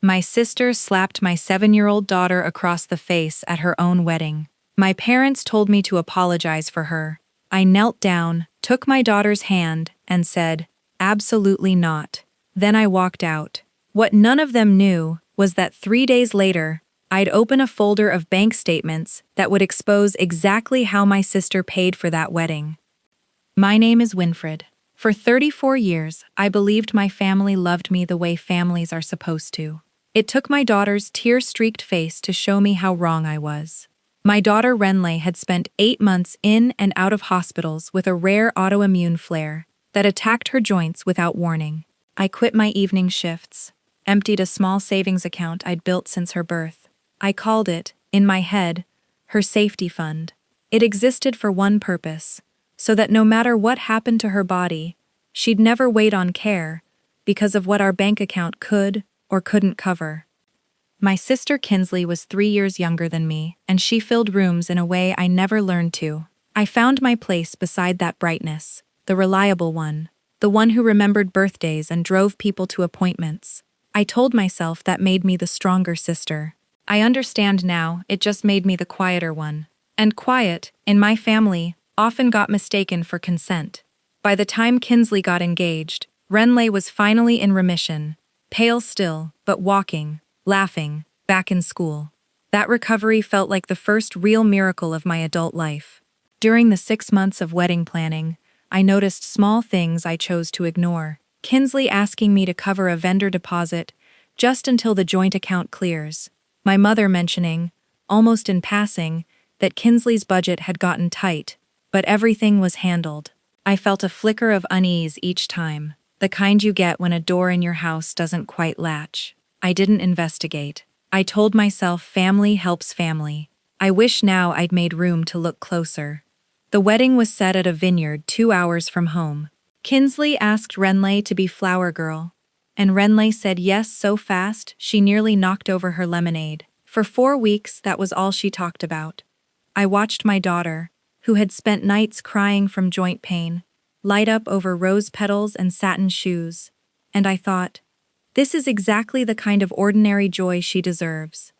My sister slapped my 7-year-old daughter across the face at her own wedding. My parents told me to apologize for her. I knelt down, took my daughter's hand, and said, "Absolutely not." Then I walked out. What none of them knew was that 3 days later, I'd open a folder of bank statements that would expose exactly how my sister paid for that wedding. My name is Winfred. For 34 years, I believed my family loved me the way families are supposed to. It took my daughter's tear-streaked face to show me how wrong I was. My daughter Renley had spent 8 months in and out of hospitals with a rare autoimmune flare that attacked her joints without warning. I quit my evening shifts, emptied a small savings account I'd built since her birth. I called it, in my head, her safety fund. It existed for one purpose, so that no matter what happened to her body, she'd never wait on care because of what our bank account could or couldn't cover. My sister Kinsley was 3 years younger than me, and she filled rooms in a way I never learned to. I found my place beside that brightness, the reliable one, the one who remembered birthdays and drove people to appointments. I told myself that made me the stronger sister. I understand now, it just made me the quieter one. And quiet, in my family, often got mistaken for consent. By the time Kinsley got engaged, Renley was finally in remission, pale still, but walking, laughing, back in school. That recovery felt like the first real miracle of my adult life. During the 6 months of wedding planning, I noticed small things I chose to ignore. Kinsley asking me to cover a vendor deposit just until the joint account clears. My mother mentioning, almost in passing, that Kinsley's budget had gotten tight, but everything was handled. I felt a flicker of unease each time, the kind you get when a door in your house doesn't quite latch. I didn't investigate. I told myself family helps family. I wish now I'd made room to look closer. The wedding was set at a vineyard 2 hours from home. Kinsley asked Renley to be flower girl, and Renley said yes so fast she nearly knocked over her lemonade. For 4 weeks, that was all she talked about. I watched my daughter, who had spent nights crying from joint pain, light up over rose petals and satin shoes, and I thought, this is exactly the kind of ordinary joy she deserves.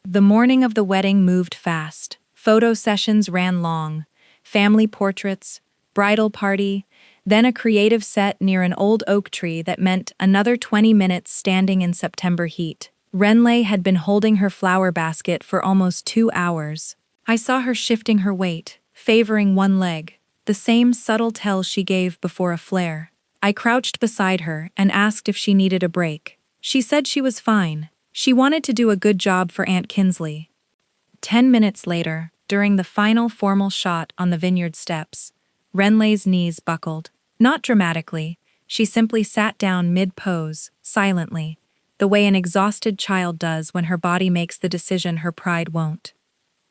The morning of the wedding moved fast. Photo sessions ran long, family portraits, bridal party, then a creative set near an old oak tree that meant another 20 minutes standing in September heat. Renley had been holding her flower basket for almost 2 hours. I saw her shifting her weight, favoring one leg, the same subtle tell she gave before a flare. I crouched beside her and asked if she needed a break. She said she was fine. She wanted to do a good job for Aunt Kinsley. 10 minutes later, during the final formal shot on the vineyard steps, Renley's knees buckled. Not dramatically, she simply sat down mid-pose, silently, the way an exhausted child does when her body makes the decision her pride won't.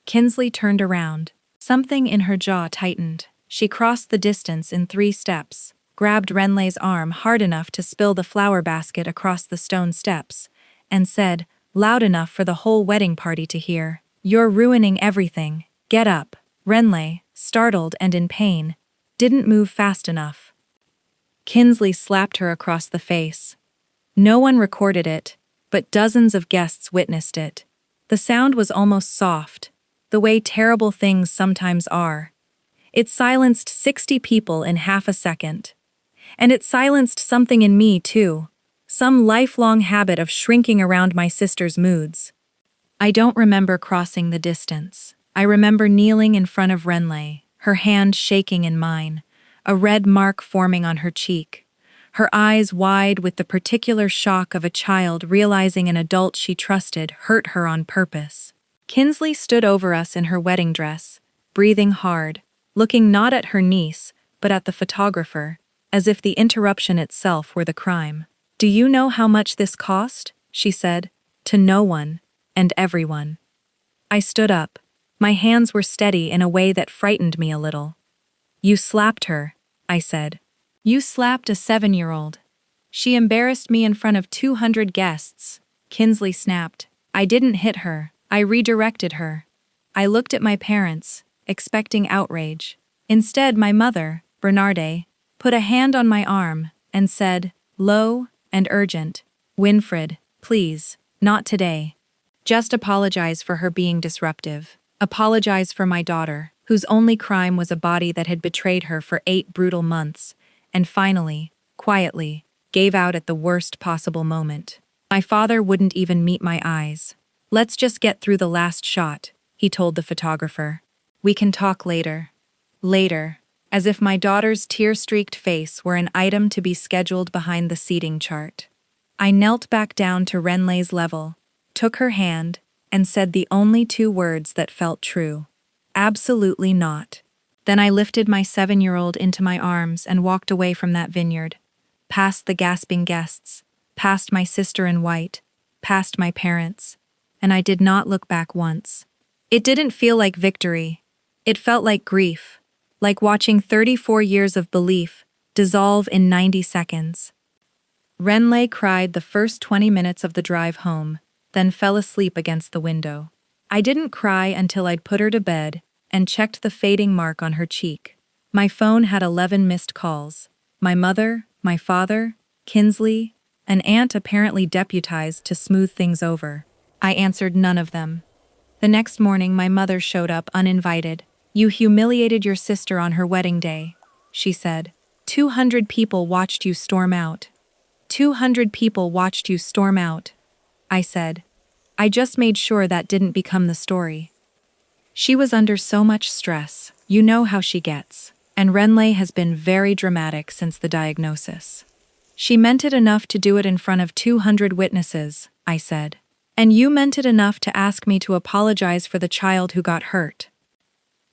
Kinsley turned around. Something in her jaw tightened. She crossed the distance in 3 steps, grabbed Renley's arm hard enough to spill the flower basket across the stone steps, and said, loud enough for the whole wedding party to hear, "You're ruining everything. Get up." Renley, startled and in pain, didn't move fast enough. Kinsley slapped her across the face. No one recorded it, but dozens of guests witnessed it. The sound was almost soft, the way terrible things sometimes are. It silenced 60 people in half a second. And it silenced something in me, too. Some lifelong habit of shrinking around my sister's moods. I don't remember crossing the distance. I remember kneeling in front of Renley, her hand shaking in mine, a red mark forming on her cheek, her eyes wide with the particular shock of a child realizing an adult she trusted hurt her on purpose. Kinsley stood over us in her wedding dress, breathing hard, looking not at her niece, but at the photographer, as if the interruption itself were the crime. "Do you know how much this cost?" she said, to no one, and everyone. I stood up. My hands were steady in a way that frightened me a little. "You slapped her," I said. "You slapped a 7-year-old. She embarrassed me in front of 200 guests," Kinsley snapped. "I didn't hit her. I redirected her." I looked at my parents, expecting outrage. Instead, my mother, Bernarde, put a hand on my arm and said, low and urgent, "Winfred, please, Not today. Just apologize for her being disruptive. Apologize for my daughter, whose only crime was a body that had betrayed her for 8 brutal months, and finally, quietly, gave out at the worst possible moment. My father wouldn't even meet my eyes. Let's just get through the last shot, he told the photographer. We can talk later. Later, as if my daughter's tear-streaked face were an item to be scheduled behind the seating chart. I knelt back down to Renlay's level, took her hand, and said the only 2 words that felt true. Absolutely not. Then I lifted my 7-year-old into my arms and walked away from that vineyard, past the gasping guests, past my sister in white, past my parents, and I did not look back once. It didn't feel like victory. It felt like grief, like watching 34 years of belief dissolve in 90 seconds. Renlay cried the first 20 minutes of the drive home, then fell asleep against the window. I didn't cry until I'd put her to bed and checked the fading mark on her cheek. My phone had 11 missed calls. My mother, my father, Kinsley, an aunt apparently deputized to smooth things over. I answered none of them. The next morning, my mother showed up uninvited. You humiliated your sister on her wedding day, she said. 200 people watched you storm out. 200 people watched you storm out, I said. I just made sure that didn't become the story. She was under so much stress. You know how she gets. And Renlay has been very dramatic since the diagnosis. She meant it enough to do it in front of 200 witnesses, I said. And you meant it enough to ask me to apologize for the child who got hurt.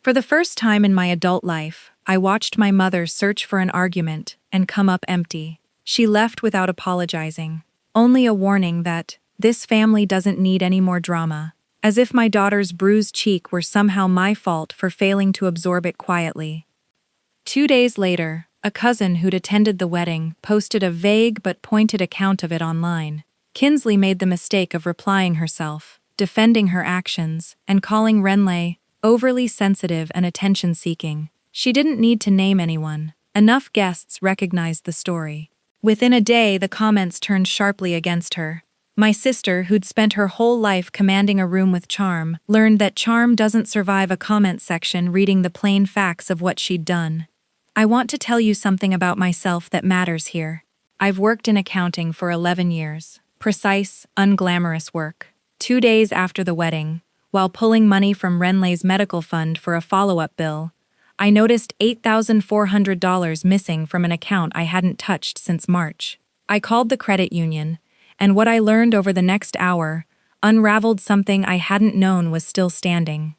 For the first time in my adult life, I watched my mother search for an argument and come up empty. She left without apologizing, only a warning that this family doesn't need any more drama, as if my daughter's bruised cheek were somehow my fault for failing to absorb it quietly. 2 days later, a cousin who'd attended the wedding posted a vague but pointed account of it online. Kinsley made the mistake of replying herself, defending her actions, and calling Renlay overly sensitive and attention-seeking. She didn't need to name anyone. Enough guests recognized the story. Within a day, the comments turned sharply against her. My sister, who'd spent her whole life commanding a room with charm, learned that charm doesn't survive a comment section reading the plain facts of what she'd done. I want to tell you something about myself that matters here. I've worked in accounting for 11 years. Precise, unglamorous work. 2 days after the wedding, while pulling money from Renlay's medical fund for a follow-up bill, I noticed $8,400 missing from an account I hadn't touched since March. I called the credit union, and what I learned over the next hour unraveled something I hadn't known was still standing.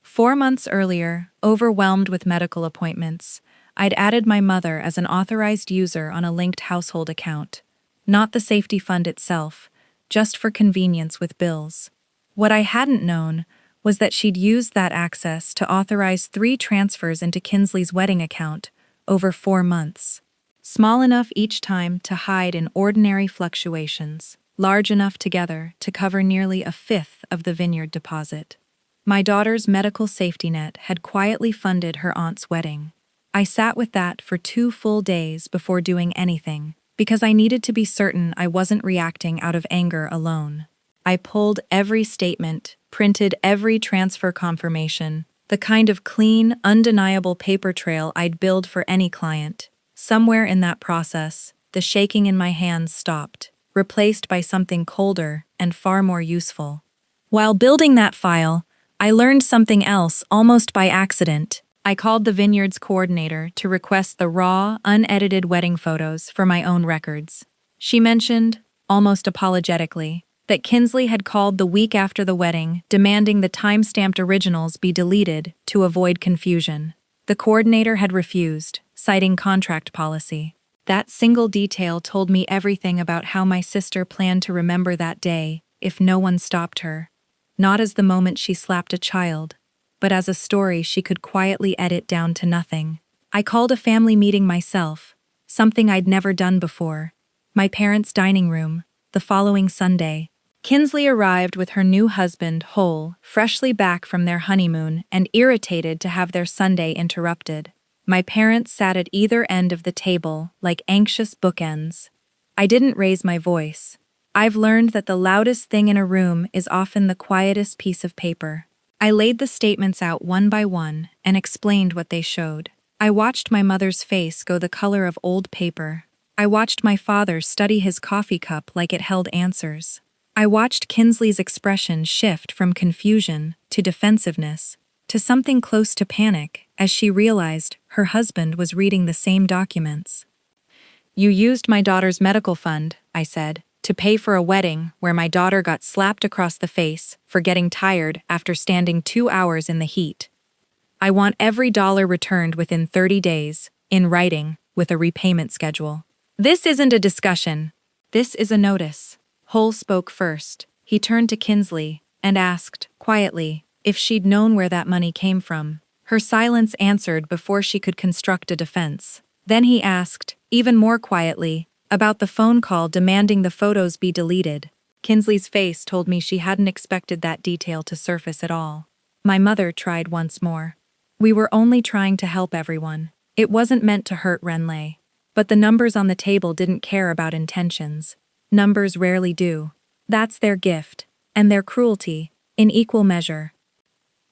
4 months earlier, overwhelmed with medical appointments, I'd added my mother as an authorized user on a linked household account. Not the safety fund itself, just for convenience with bills. What I hadn't known was that she'd used that access to authorize 3 transfers into Kinsley's wedding account over 4 months. Small enough each time to hide in ordinary fluctuations, large enough together to cover nearly a fifth of the vineyard deposit. My daughter's medical safety net had quietly funded her aunt's wedding. I sat with that for 2 full days before doing anything, because I needed to be certain I wasn't reacting out of anger alone. I pulled every statement, printed every transfer confirmation, the kind of clean, undeniable paper trail I'd build for any client. Somewhere in that process, the shaking in my hands stopped, replaced by something colder and far more useful. While building that file, I learned something else almost by accident. I called the vineyard's coordinator to request the raw, unedited wedding photos for my own records. She mentioned, almost apologetically, that Kinsley had called the week after the wedding, demanding the time-stamped originals be deleted to avoid confusion. The coordinator had refused, citing contract policy. That single detail told me everything about how my sister planned to remember that day if no one stopped her. Not as the moment she slapped a child, but as a story she could quietly edit down to nothing. I called a family meeting myself, something I'd never done before. My parents' dining room, the following Sunday. Kinsley arrived with her new husband, whole, freshly back from their honeymoon and irritated to have their Sunday interrupted. My parents sat at either end of the table like anxious bookends. I didn't raise my voice. I've learned that the loudest thing in a room is often the quietest piece of paper. I laid the statements out one by one and explained what they showed. I watched my mother's face go the color of old paper. I watched my father study his coffee cup like it held answers. I watched Kinsley's expression shift from confusion to defensiveness to something close to panic as she realized her husband was reading the same documents. "You used my daughter's medical fund," I said, "to pay for a wedding where my daughter got slapped across the face for getting tired after standing 2 hours in the heat. I want every dollar returned within 30 days, in writing, with a repayment schedule." "This isn't a discussion. This is a notice." Hull spoke first. He turned to Kinsley and asked, quietly, if she'd known where that money came from. Her silence answered before she could construct a defense. Then he asked, even more quietly, about the phone call demanding the photos be deleted. Kinsley's face told me she hadn't expected that detail to surface at all. My mother tried once more. "We were only trying to help everyone. It wasn't meant to hurt Renley." But the numbers on the table didn't care about intentions. Numbers rarely do. That's their gift, and their cruelty, in equal measure.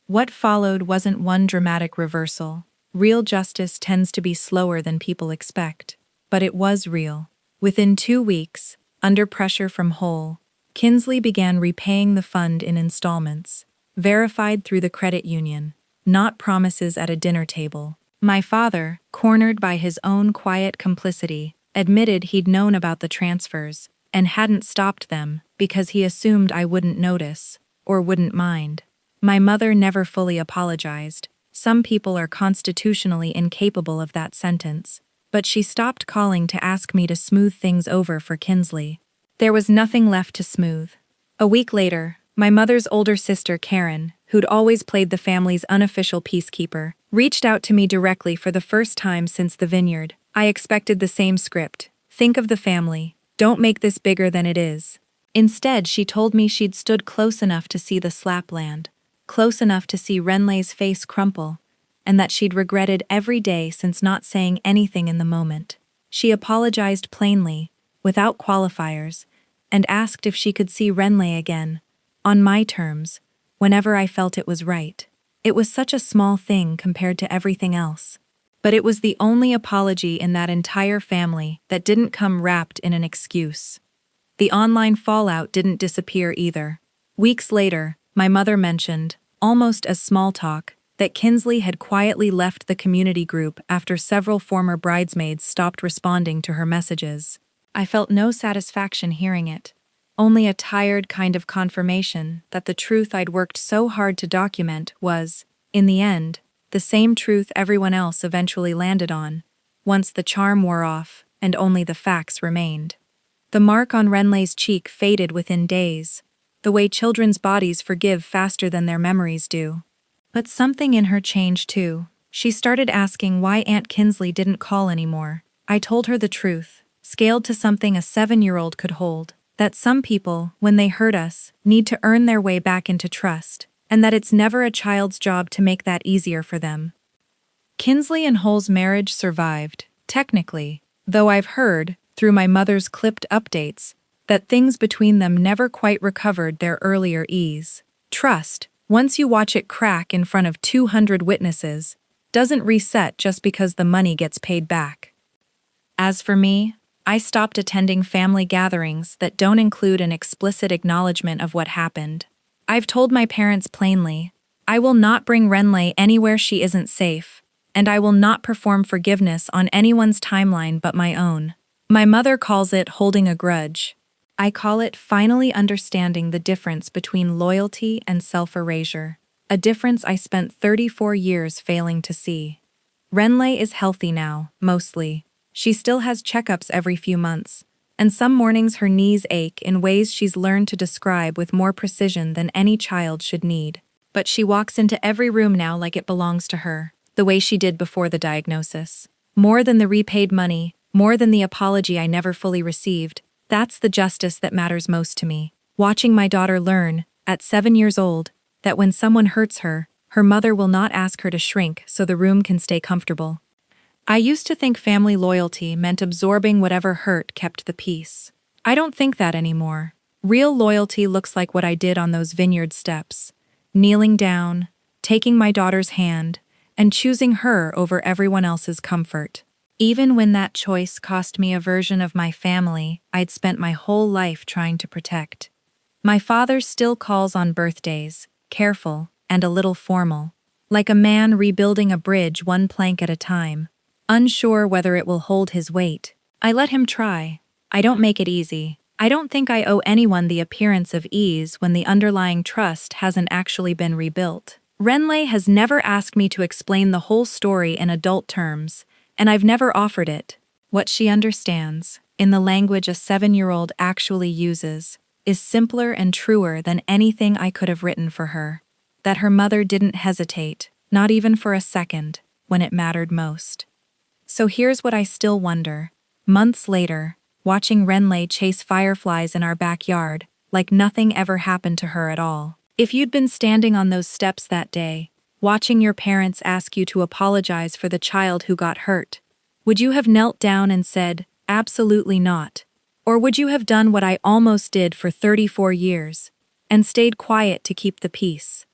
What followed wasn't one dramatic reversal. Real justice tends to be slower than people expect. But it was real. Within 2 weeks, under pressure from Hull, Kinsley began repaying the fund in installments, verified through the credit union, not promises at a dinner table. My father, cornered by his own quiet complicity, admitted he'd known about the transfers and hadn't stopped them because he assumed I wouldn't notice or wouldn't mind. My mother never fully apologized. Some people are constitutionally incapable of that sentence. But she stopped calling to ask me to smooth things over for Kinsley. There was nothing left to smooth. A week later, my mother's older sister Karen, who'd always played the family's unofficial peacekeeper, reached out to me directly for the first time since the vineyard. I expected the same script. Think of the family. Don't make this bigger than it is. Instead, she told me she'd stood close enough to see the slap land, close enough to see Renley's face crumple, and that she'd regretted every day since not saying anything in the moment. She apologized plainly, without qualifiers, and asked if she could see Renley again, on my terms, whenever I felt it was right. It was such a small thing compared to everything else. But it was the only apology in that entire family that didn't come wrapped in an excuse. The online fallout didn't disappear either. Weeks later, my mother mentioned, almost as small talk, that Kinsley had quietly left the community group after several former bridesmaids stopped responding to her messages. I felt no satisfaction hearing it, only a tired kind of confirmation that the truth I'd worked so hard to document was, in the end, the same truth everyone else eventually landed on, once the charm wore off and only the facts remained. The mark on Renley's cheek faded within days, the way children's bodies forgive faster than their memories do. But something in her changed too. She started asking why Aunt Kinsley didn't call anymore. I told her the truth, scaled to something a 7-year-old could hold, that some people, when they hurt us, need to earn their way back into trust, and that it's never a child's job to make that easier for them. Kinsley and Hull's marriage survived, technically, though I've heard, through my mother's clipped updates, that things between them never quite recovered their earlier ease. Trust, once you watch it crack in front of 200 witnesses, doesn't reset just because the money gets paid back. As for me, I stopped attending family gatherings that don't include an explicit acknowledgement of what happened. I've told my parents plainly, I will not bring Renley anywhere she isn't safe, and I will not perform forgiveness on anyone's timeline but my own. My mother calls it holding a grudge. I call it finally understanding the difference between loyalty and self-erasure, a difference I spent 34 years failing to see. Renley is healthy now, mostly. She still has checkups every few months, and some mornings her knees ache in ways she's learned to describe with more precision than any child should need. But she walks into every room now like it belongs to her, the way she did before the diagnosis. More than the repaid money, more than the apology I never fully received, that's the justice that matters most to me. Watching my daughter learn, at 7 years old, that when someone hurts her, her mother will not ask her to shrink so the room can stay comfortable. I used to think family loyalty meant absorbing whatever hurt kept the peace. I don't think that anymore. Real loyalty looks like what I did on those vineyard steps, kneeling down, taking my daughter's hand, and choosing her over everyone else's comfort. Even when that choice cost me a version of my family I'd spent my whole life trying to protect. My father still calls on birthdays, careful and a little formal, like a man rebuilding a bridge one plank at a time, unsure whether it will hold his weight. I let him try. I don't make it easy. I don't think I owe anyone the appearance of ease when the underlying trust hasn't actually been rebuilt. Renley has never asked me to explain the whole story in adult terms, and I've never offered it. What she understands, in the language a 7-year-old actually uses, is simpler and truer than anything I could have written for her. That her mother didn't hesitate, not even for a second, when it mattered most. So here's what I still wonder. Months later, watching Renley chase fireflies in our backyard, like nothing ever happened to her at all. If you'd been standing on those steps that day, watching your parents ask you to apologize for the child who got hurt, would you have knelt down and said, "Absolutely not"? Or would you have done what I almost did for 34 years, and stayed quiet to keep the peace?